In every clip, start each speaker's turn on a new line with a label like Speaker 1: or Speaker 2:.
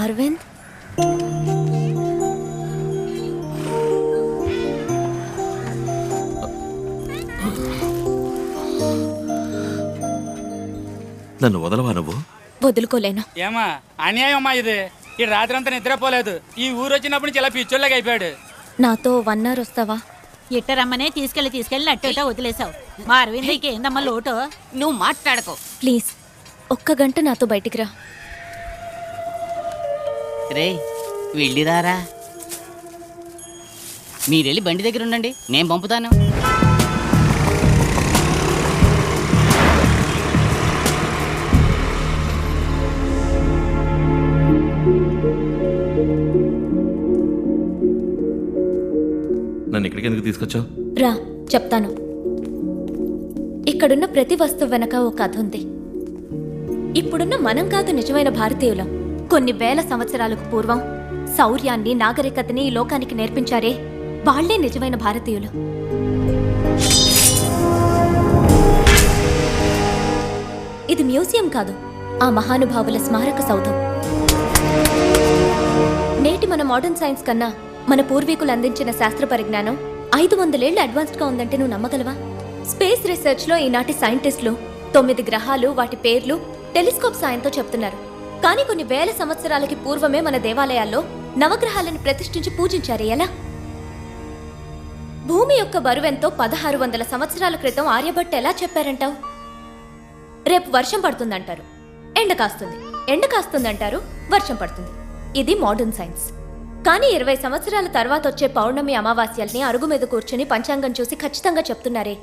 Speaker 1: అరవింద్,
Speaker 2: నన్ను వదలవా నువ్వు?
Speaker 1: వదులుకోలేను.
Speaker 3: ఏమా అన్యాయం అమ్మా ఇది. ఈ రాత్రి అంతా నిద్రపోలేదు. ఈ ఊరు వచ్చినప్పుడు నుంచి ఇలా పిచ్చోళ్ళగా అయిపోయాడు.
Speaker 1: నాతో 1 hour వస్తావా?
Speaker 4: ఇట్టరమ్మనే తీసుకెళ్ళి అట్టేట వదిలేసావు. మా అరవింద్కి ఏందమ్మా లోటు?
Speaker 5: నువ్వు మాట్లాడకో
Speaker 1: ప్లీజ్, 1 గంట నాతో బయటికి రా.
Speaker 5: రే వెళ్ళిరారా. మీరెళ్ళి బండి దగ్గర ఉండండి, నేను పంపుతాను.
Speaker 2: నన్ను ఇక్కడికి ఎందుకు తీసుకొచ్చావు?
Speaker 1: రా చెప్తాను. ఇక్కడున్న ప్రతి వస్తువు వెనక ఒక కథ ఉంది. ఇప్పుడున్న మనం కాదు నిజమైన భారతీయులం. కొన్ని వేల సంవత్సరాలకు పూర్వం శౌర్యాన్ని, నాగరికతని ఈ లోకానికి నేర్పించారే, వాళ్లే నిజమైన భారతీయులు. ఇది మ్యూజియం కాదు, ఆ మహానుభావుల స్మారక సౌధం. నేటి మన మోడర్న్ సైన్స్ కన్నా మన పూర్వీకులు అందించిన శాస్త్ర పరిజ్ఞానం 500 ఏళ్లు అడ్వాన్స్డ్గా ఉందంటే నువ్వు నమ్మగలవా? స్పేస్ రీసెర్చ్లో ఈనాటి సైంటిస్టులు 9 గ్రహాలు, వాటి పేర్లు టెలిస్కోప్ సాయంతో చెప్తున్నారు. కానీ కొన్ని వేల సంవత్సరాలకి పూర్వమే మన దేవాలయాల్లో నవగ్రహాలను ప్రతిష్ఠించి పూజించారు. ఎలా? భూమి యొక్క బరువెంతో 1600 సంవత్సరాల క్రితం ఆర్యభట్టు ఎలా చెప్పారంటావు? రేపు వర్షం పడుతుందంటారు, ఎండ కాస్తుంది. ఎండ కాస్తుందంటారు, వర్షం పడుతుంది. ఇది మోడర్న్ సైన్స్. కానీ 20 సంవత్సరాల తర్వాత వచ్చే పౌర్ణమి, అమావాస్యల్ని అరుగు మీద కూర్చుని పంచాంగం చూసి ఖచ్చితంగా చెప్తున్నారే,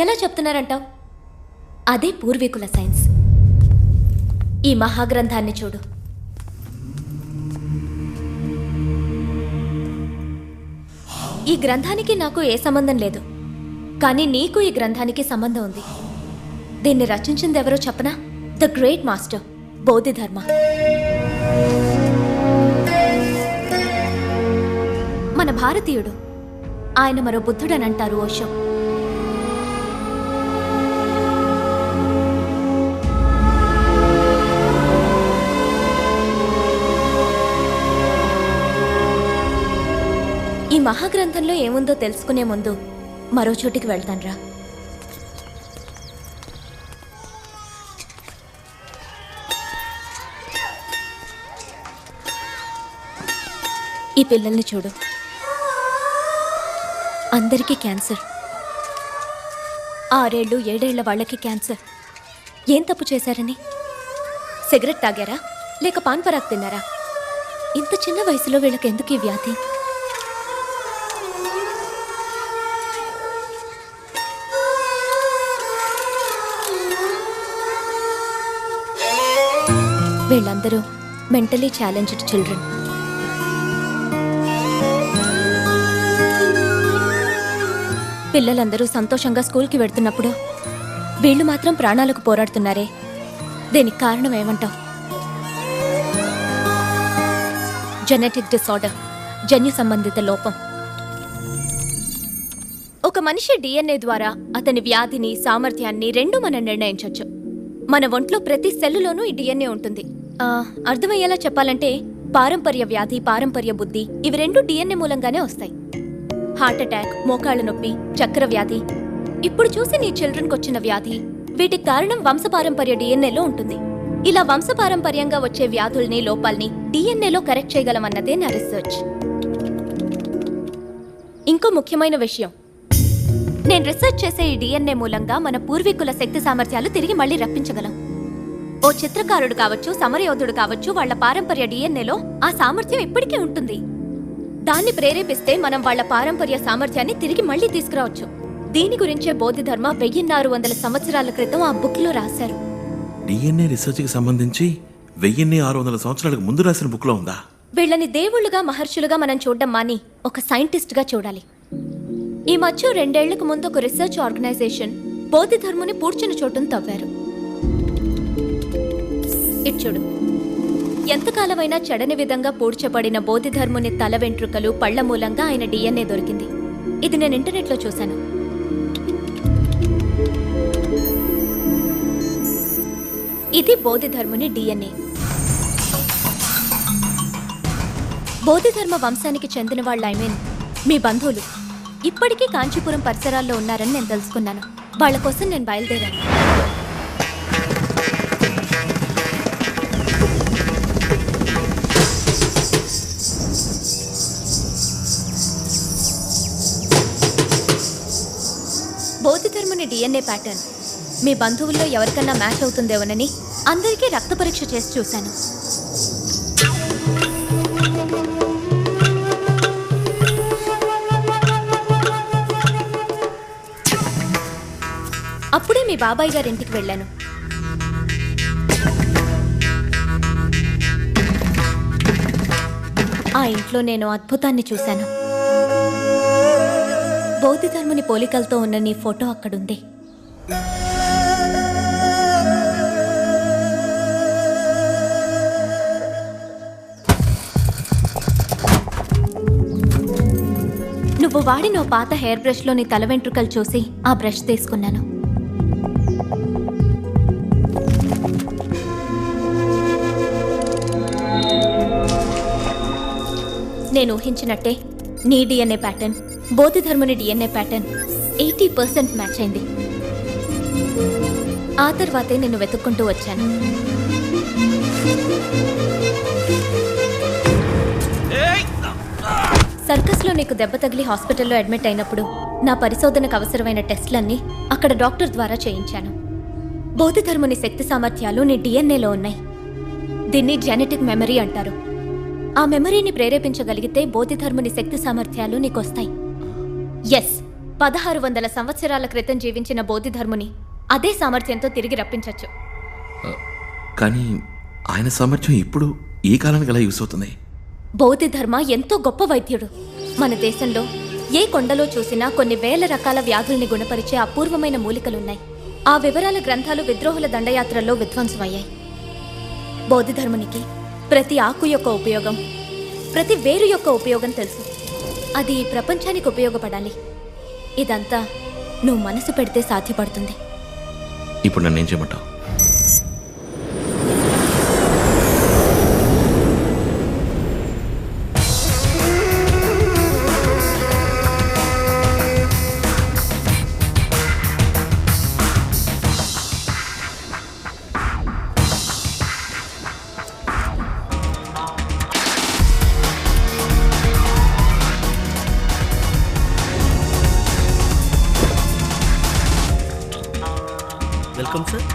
Speaker 1: ఎలా చెప్తున్నారంటావు? అదే పూర్వీకుల సైన్స్. ఈ మహాగ్రంథాన్ని చూడు. ఈ గ్రంథానికి నాకు ఏ సంబంధం లేదు, కానీ నీకు ఈ గ్రంథానికి సంబంధం ఉంది. దీన్ని రచించింది ఎవరో చెప్పనా? The great master Bodhidharma. మన భారతీయుడు. ఆయన మరో బుద్ధుడని అంటారు ఓషో. ఈ మహాగ్రంథంలో ఏముందో తెలుసుకునే ముందు మరో చోటికి వెళ్తాన్రా. ఈ పిల్లల్ని చూడు, అందరికీ క్యాన్సర్. 6 ఏళ్ళు 7 ఏళ్ల వాళ్ళకి క్యాన్సర్. ఏం తప్పు చేశారని? సిగరెట్ తాగారా, లేక పాన్ పరాగ్ తిన్నారా? ఇంత చిన్న వయసులో వీళ్ళకి ఎందుకు ఈ వ్యాధి? వీళ్ళందరూ మెంటలీ ఛాలెంజ్డ్ చిల్డ్రన్. పిల్లలందరూ సంతోషంగా స్కూల్కి వెళ్తున్నప్పుడు వీళ్ళు మాత్రం ప్రాణాలకు పోరాడుతున్నారే, దీనికి కారణం ఏమంటావు? జెనెటిక్ డిసార్డర్, జన్యు సంబంధిత లోపం. ఒక మనిషి డిఎన్ఏ ద్వారా అతని వ్యాధిని, సామర్థ్యాన్ని రెండూ మనం నిర్ణయించవచ్చు. మన ఒంట్లో ప్రతి సెల్లులోనూ ఈ డిఎన్ఏ ఉంటుంది. అర్థమయ్యేలా చెప్పాలంటే పారంపర్య వ్యాధి, పారంపర్య బుద్ధి, ఇవి రెండు డిఎన్ఏ మూలంగానే వస్తాయి. హార్ట్ అటాక్, మోకాళ్ళ నొప్పి, చక్కెర వ్యాధి, ఇప్పుడు చూసి నీ చిల్డ్రన్కి వచ్చిన వ్యాధి, వీటికి కారణం వంశపారంపర్య డిఎన్ఏలో ఉంటుంది. ఇలా వంశపారంపర్యంగా వచ్చే వ్యాధుల్ని, లోపాల్ని డిఎన్ఏలో కరెక్ట్ చేయగలమన్నదే నా రీసెర్చ్. ఇంకో ముఖ్యమైన విషయం, నేను రీసెర్చ్ చేసే ఈ డిఎన్ఏ మూలంగా మన పూర్వీకుల శక్తి సామర్థ్యాలు తిరిగి మళ్ళీ రప్పించగలం. ఓ చిత్రకారుడు కావచ్చు, సమరయోధుడు కావచ్చు, వాళ్ల పారంపర్య డిఎన్ఏలో ఆ సామర్థ్యం ఇప్పటికీ ఉంటుంది. దాన్ని ప్రేరేపిస్తే మనం వాళ్ల పారంపర్య సామర్థ్యాన్ని తిరిగి మళ్ళీ తీసుకురావచ్చు. దీని గురించే బోధిధర్మ 1600 సంవత్సరాల క్రితం ఆ బుక్ లో రాశారు.
Speaker 2: డిఎన్ఏ రీసెర్చ్ కి సంబంధించి 1600 సంవత్సరాలకు ముందు రాసిన బుక్ లో ఉందా?
Speaker 1: వీళ్ళని దేవుళ్ళుగా, మహర్షులుగా మనం చూడడం మాని ఒక సైంటిస్ట్ గా చూడాలి. ఈ మధ్య 2 ఏళ్లకు ముందు ఒక రీసెర్చ్ ఆర్గనైజేషన్ బోధిధర్ముని పూడ్చిన చోటును తవ్వారు. ఇటు చూడు, ఎంతకాలమైనా చెడని విధంగా పూడ్చబడిన బోధిధర్ముని తల వెంట్రుకలు, పళ్ల మూలంగా ఆయన డిఎన్ఏ దొరికింది. ఇది నేను ఇంటర్నెట్లో చూశాను. ఇది బోధిధర్ముని డిఎన్ఏ. బోధిధర్మ వంశానికి చెందిన వాళ్ళ మీ బంధువులు ఇప్పటికీ కాంచీపురం పరిసరాల్లో ఉన్నారని నేను తెలుసుకున్నాను. వాళ్ళ కోసం నేను బయలుదేరాను. బోధిధర్ముని డిఎన్ఏ ప్యాటర్న్ మీ బంధువుల్లో ఎవరికన్నా మ్యాచ్ అవుతుందేమోనని అందరికీ రక్త పరీక్ష చేసి చూశాను. అప్పుడే మీ బాబాయ్ గారింటికి వెళ్ళాను. ఆ ఇంట్లో నేను అద్భుతాన్ని చూశాను. బౌద్ధధర్ముని పోలికలతో ఉన్న నీ ఫోటో అక్కడుంది. నువ్వు వాడిన పాత హెయిర్ బ్రష్లో నీ తల వెంట్రుకలు చూసి ఆ బ్రష్ తీసుకున్నాను. నేను ఊహించినట్టే నీ డిఎన్ఏ ప్యాటర్న్ బోధిధర్ముని డిఎన్ఏ ప్యాటర్న్ 80% మ్యాచ్ అయింది. ఆ తర్వాతే నిన్ను వెతుక్కుంటూ వచ్చాను. సర్కస్లో నీకు దెబ్బ తగిలి హాస్పిటల్లో అడ్మిట్ అయినప్పుడు నా పరిశోధనకు అవసరమైన టెస్టులన్నీ అక్కడ డాక్టర్ ద్వారా చేయించాను. బోధిధర్ముని శక్తి సామర్థ్యాలు నీ డిఎన్ఏలో ఉన్నాయి. దీన్ని జెనెటిక్ మెమరీ అంటారు. ఆ మెమరీని ప్రేరేపించగలిగితే బోధిధర్ముని శక్తి సామర్థ్యాలు నీకొస్తాయి. ఎస్, 1600 సంవత్సరాల క్రితం జీవించిన బోధిధర్ముని అదే సామర్థ్యంతో తిరిగి రప్పించవచ్చు.
Speaker 2: కానీ ఆయన సామర్థ్యం ఇప్పుడు ఈ కాలానికి ఎలా యూస్ అవుతుంది?
Speaker 1: బోధిధర్మ ఎంతో గొప్ప వైద్యుడు. మన దేశంలో ఏ కొండలో చూసినా కొన్ని వేల రకాల వ్యాధుల్ని గుణపరిచే అపూర్వమైన మూలికలున్నాయి. ఆ వివరాల గ్రంథాలు విద్రోహుల దండయాత్రల్లో విధ్వంసమయ్యాయి. బోధిధర్మునికి ప్రతి ఆకు యొక్క ఉపయోగం, ప్రతి వేరు యొక్క ఉపయోగం తెలుసు. అది ఈ ప్రపంచానికి ఉపయోగపడాలి. ఇదంతా నువ్వు మనసు పెడితే సాధ్యపడుతుంది.
Speaker 2: ఇప్పుడు నన్నేం చేయమంటావు?
Speaker 6: Welcome sir.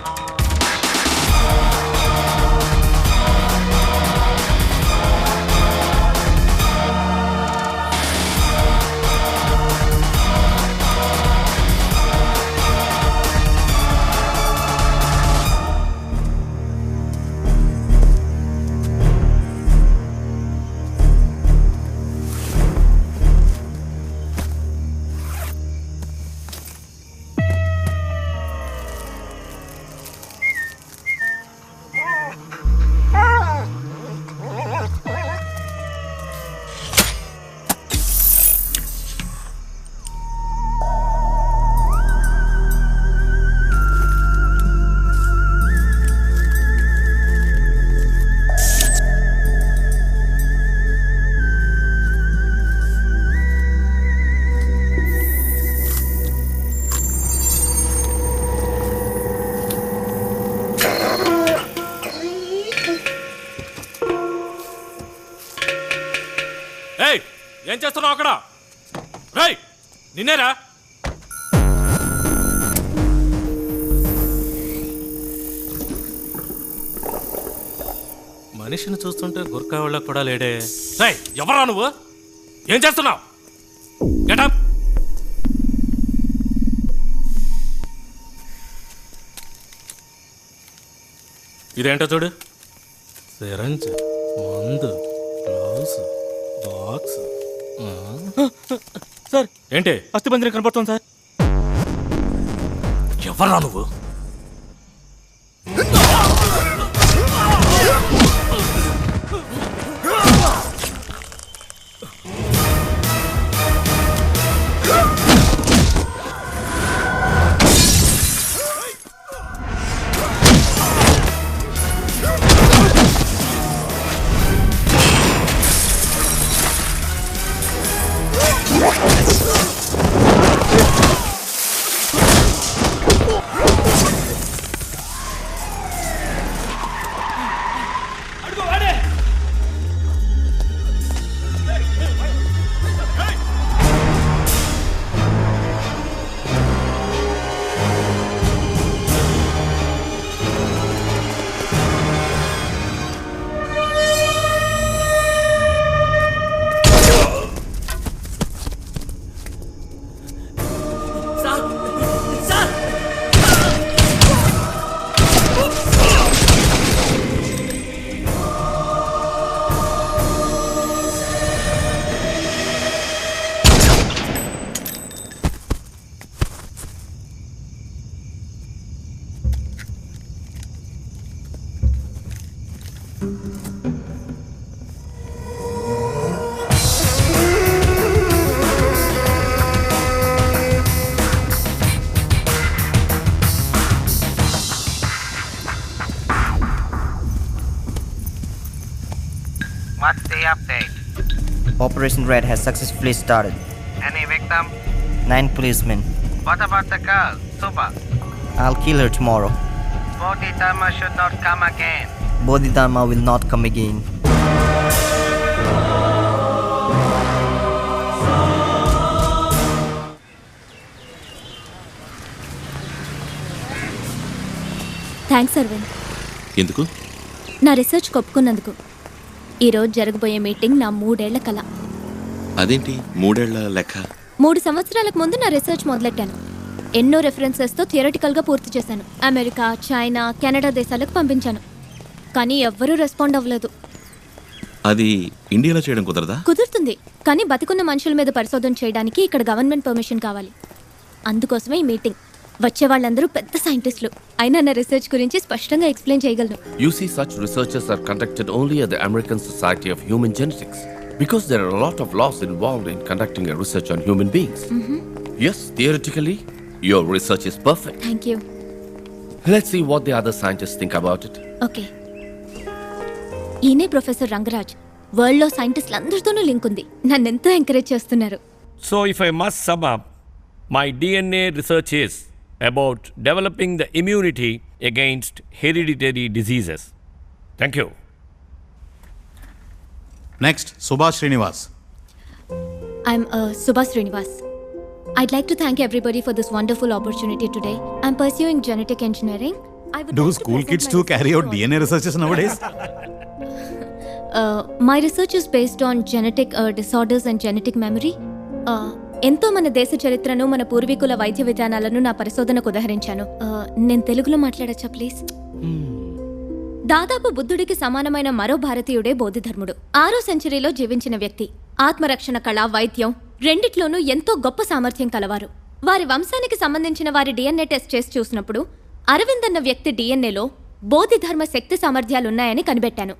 Speaker 7: ఏం చేస్తున్నావు అక్కడ? రేయ్, నిన్నేరా? మనిషిని చూస్తుంటే గుర్కా వాళ్ళకు కూడా లేడే. రేయ్, ఎవరా నువ్వు? ఏం చేస్తున్నావు? గెటప్. ఇదేంటో చూడు. సిరంజ్, మందు, గ్లౌస్, బాక్స్.
Speaker 6: సార్,
Speaker 7: ఏంటి?
Speaker 6: అస్థిపంజరం కనపడుతుంది సార్.
Speaker 7: ఎవరా నువ్వు?
Speaker 8: Operation Red has successfully started.
Speaker 9: Any victim?
Speaker 8: 9 policemen.
Speaker 9: What about the girl, Suba?
Speaker 8: I'll kill her tomorrow.
Speaker 9: Bodhidharma should not come again.
Speaker 8: Bodhidharma will not come again.
Speaker 1: Thanks Aravind,
Speaker 2: ఎందుకు?
Speaker 1: నా research ఒప్పుకున్నందుకు. ఈరోజు జరగబోయే meeting నా 3 ఏళ్ల కల.
Speaker 2: అదేంటి 3 ఏళ్ల లెక్క?
Speaker 1: 3 సంవత్సరాలకు ముందు నా రీసెర్చ్ మొదలెట్టాను. ఎన్నో రెఫరెన్సెస్తో థియరటికల్గా పూర్తి చేశాను. అమెరికా, చైనా, కెనడా దేశాలకు పంపించాను. కానీ ఎవ్వరూ రెస్పాండ్ అవ్వలేదు.
Speaker 2: అది ఇండియాలో చేయడం కుదరదా?
Speaker 1: కుదురుతుంది, కానీ బతికున్న మనుషుల మీద పరిశోధన చేయడానికి ఇక్కడ గవర్నమెంట్ పర్మిషన్ కావాలి. అందుకోసమే ఈ మీటింగ్. వచ్చే వాళ్ళందరూ పెద్ద సైంటిస్టులు. అయినా నా రీసెర్చ్ గురించి స్పష్టంగా ఎక్స్ప్లెయిన్ చేయగలను.
Speaker 10: You see, such researches are conducted only at the American Society of Human Genetics because there are a lot of laws involved in conducting a research on human beings. Yes, theoretically, your research is perfect.
Speaker 1: Thank you.
Speaker 10: Let's see what the other scientists think about it.
Speaker 1: Okay. ఈయనే professor Rangaraj. వరల్డ్లో సైంటిస్టులు అందరితోనూ link ఉంది. నన్ను ఎంతో encourage చేస్తున్నారు.
Speaker 11: So, if I must sum up, my DNA research is about developing the immunity against hereditary diseases. Thank you.
Speaker 12: Next, Subhash Srinivas.
Speaker 1: I'm Subhash Srinivas. I'd like to thank everybody for this wonderful opportunity today. I'm pursuing genetic engineering.
Speaker 12: Do school kids too carry out DNA researches nowadays?
Speaker 1: My research is based on genetic disorders and genetic memory. ఎంతో మన దేశ చరిత్రను, మన పూర్వీకుల వైద్య విధానాలను నా పరిశోధనకు ఉదహరించాను. నేను తెలుగులో మాట్లాడచ్చా ప్లీజ్? దాదాపు బుద్ధుడికి సమానమైన మరో భారతీయుడే బోధిధర్ముడు. 6వ సెంచరీలో జీవించిన వ్యక్తి. ఆత్మరక్షణ కళ, వైద్యం రెండిట్లోనూ ఎంతో గొప్ప సామర్థ్యం కలవారు. వారి వంశానికి సంబంధించిన వారి డిఎన్ఏ టెస్ట్ చేసి చూసినప్పుడు అరవింద్ అన్న వ్యక్తి డిఎన్ఏలో బోధిధర్మ శక్తి సామర్థ్యాలున్నాయని కనిపెట్టాను.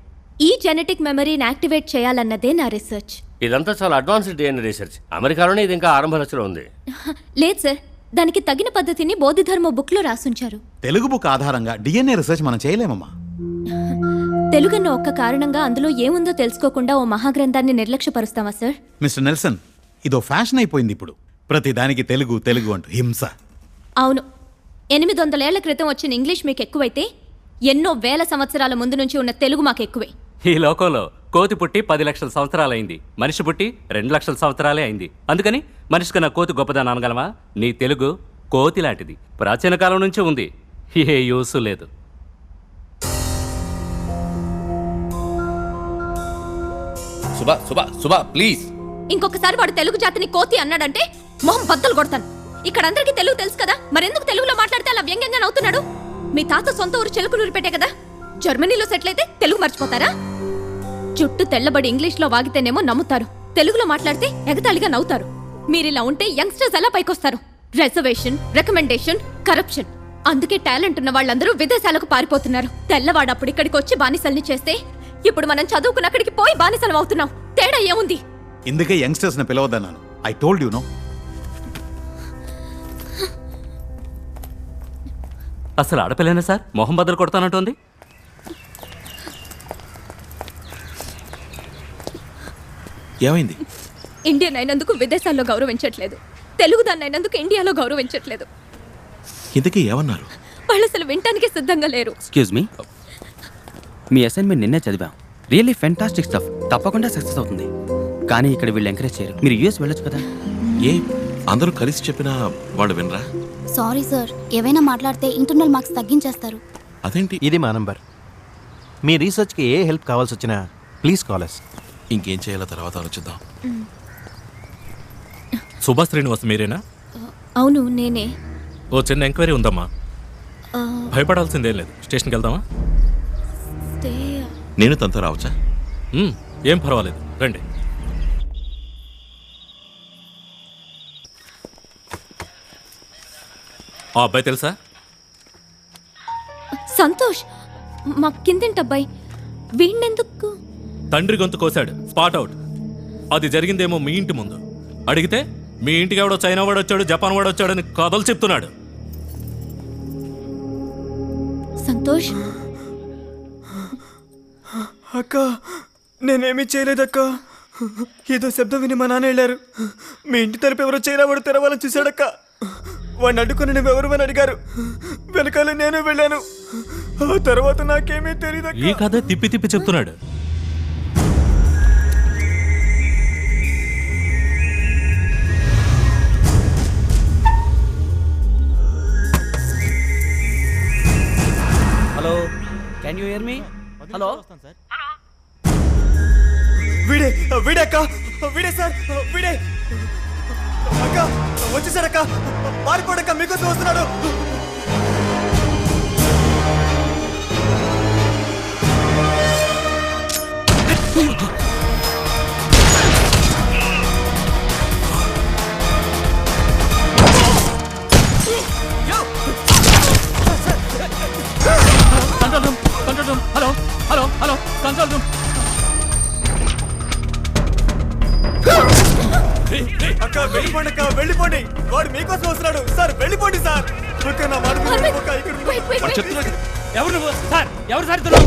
Speaker 1: ఈ జెనెటిక్ మెమరీని యాక్టివేట్ చేయాలన్నదే నా రీసెర్చ్.
Speaker 11: ఇదంతా చాలా అడ్వాన్స్డ్ డిఎన్ఏ రీసెర్చ్. అమెరికాలోనే ఇది ఇంకా ఆరంభ దశలో ఉంది.
Speaker 1: లేదు సార్, దానికి తగిన పద్ధతిని బోధిధర్మ బుక్లో రాసుంచారు.
Speaker 12: తెలుగు బుక్ ఆధారంగా డిఎన్ఏ రీసెర్చ్ మనం చేయలేమమ్మా.
Speaker 1: తెలుగన్న ఒక్క కారణంగా అందులో ఏముందో తెలుసుకోకుండా ఓ మహాగ్రంథాన్ని నిర్లక్ష్యపరుస్తావా సార్?
Speaker 12: మిస్టర్ నెల్సన్, ఇదో ఫ్యాషన్ అయిపోయింది ఇప్పుడు. ప్రతి దానికి తెలుగు తెలుగు అంటూ హింస.
Speaker 1: అవును, 800 ఏళ్ల క్రితం వచ్చిన ఇంగ్లీష్ మీకు ఎక్కువైతే ఎన్నో వేల సంవత్సరాల ముందు నుంచి ఉన్న తెలుగు మాకు ఎక్కువే.
Speaker 13: ఈ లోకంలో కోతి పుట్టి 10 లక్షల సంవత్సరాలైంది, మనిషి పుట్టి 2 లక్షల సంవత్సరాలే అయింది. అందుకని మనిషి కన్నా కోతి గొప్పదని అనగలమా? నీ తెలుగు కోతి లాంటిది, ప్రాచీన కాలం నుంచి ఉంది, ఏ యూసు లేదు.
Speaker 10: సుబా ప్లీజ్.
Speaker 1: ఇంకొకసారి వాడు తెలుగు జాతిని కోతి అన్నాడంటే మొహం బద్దలు కొడతాను. ఇక్కడ అందరికీ తెలుగు తెలుసు కదా, మరెందుకు తెలుగులో మాట్లాడితే అలా వ్యంగ్యంగా నవ్వుతున్నాడు? మీ తాత సొంత ఊరు చెలుకులూరు పెట్టే కదా. జర్మనీలో సెటిల్ అయితే తెలుగు మర్చిపోతారా? చుట్టూ తెల్లబడి ఇంగ్లీష్లో వాగితేనేమో నమ్ముతారు, తెలుగులో మాట్లాడితే ఎగతాళిగా నవ్వుతారు. మీరిలా ఉంటే యంగ్స్టర్స్ ఎలా పైకొస్తారు? Reservation, recommendation, corruption. అందుకే టాలెంట్ ఉన్న వాళ్ళందరూ విదేశాలకు పారిపోతున్నారు. తెల్లవాడు అప్పుడు ఇక్కడికి వచ్చి బానిసల్ని చేస్తే ఇప్పుడు మనం చదువుకున్న అక్కడికి పోయి బానిసలం అవుతున్నాం. తేడా ఏముంది?
Speaker 12: ఇందుకే యంగ్స్టర్స్ ని పిలవద్దన్నాను. I told you no.
Speaker 13: అసలు ఆడపిల్లనే సార్ మొహం బద్దలు కొడతానంటోంది.
Speaker 2: ఏమైంది?
Speaker 1: ఇండియన్ అయినందుకు విదేశాల్లో గౌరవించట్లేదు, తెలుగు దాన్ని అయినందుకు ఇండియాలో గౌరవించట్లేదు.
Speaker 2: ఇంతకీ ఏమన్నారు?
Speaker 1: వాళ్ళు అసలు వినటానికి సిద్ధంగా లేరు.
Speaker 5: ఎక్స్క్యూజ్ మీ, మీ అసైన్మెంట్ నిన్నే చదివాం. రియల్లీ ఫెంటాస్టిక్ స్టఫ్, తప్పకుండా సక్సెస్ అవుతుంది. కానీ ఇక్కడ వీళ్ళు ఎంకరేజ్ చేయరు. మీరు యూఎస్ వెళ్ళొచ్చు కదా.
Speaker 2: ఏ అందరూ కలిసి చెప్పినా వాళ్ళు వినరా?
Speaker 14: సారీ సార్, ఏవైనా మాట్లాడితే ఇంటర్నల్ మార్క్స్ తగ్గించేస్తారు.
Speaker 2: అదేంటి?
Speaker 15: ఇది మా నంబర్. మీ రీసెర్చ్కి ఏ హెల్ప్ కావాల్సి వచ్చినా ప్లీజ్ కాల్ us.
Speaker 2: ఇంకేం చేయాలో తర్వాత ఆలోచిద్దాం.
Speaker 7: సుభాష్ శ్రీనివాస్ మీరేనా?
Speaker 1: అవును, నేనే.
Speaker 7: ఓ చిన్న ఎంక్వైరీ ఉందమ్మా. భయపడాల్సిందేం లేదు. స్టేషన్కి వెళ్దామా?
Speaker 2: నేను తనతో రావచ్చా?
Speaker 7: ఏం పర్వాలేదు, రండి. ఆ అబ్బాయి తెలుసా?
Speaker 1: సంతోష్, మా కిందింటబ్బాయి. వీణెందుకు?
Speaker 7: తండ్రి గొంతు కోశాడు, స్పాట్ అవుట్. అది జరిగిందేమో మీ ఇంటి ముందు. అడిగితే మీ ఇంటికి ఎవడో చైనా వాడు వచ్చాడు, జపాన్ వాడు వచ్చాడని కథలు చెప్తున్నాడు.
Speaker 1: సంతోష్,
Speaker 16: అక్క నేనేమీ చేయలేదక్క.
Speaker 6: ఏదో శబ్దం విని మా నాన్న వెళ్ళారు. మీ ఇంటి తలుపు ఎవరో చైనా వాడు తెరవాలని చూశాడక్క. వాడిని అడ్డుకుని నువ్వెవరు అని అడిగారు. వెనకాల నేను వెళ్ళాను. ఆ తర్వాత నాకేమీ తెలియదు.
Speaker 7: ఈ కథ తిప్పి తిప్పి చెప్తున్నాడు.
Speaker 6: Hello, can you here me? Hello, వీడే వీడే అక్క, వీడే సార్, వీడే అక్క, వచ్చేసాడక్క, పారిపోడక్క, మీకోసం వస్తున్నాడు.
Speaker 3: Control room, hello hello hello, control room.
Speaker 6: అక్క వెళ్ళిపోండి, అక్క వెళ్ళిపోండి, వాడు మీకోసం వస్తున్నాడు సార్, వెళ్ళిపోండి సార్. అక్క నా మాట వినండి, అక్క, ఇక్కడ ఉండు.
Speaker 3: ఎవరు నువ్వు సార్? ఎవరు సార్ ఇతను?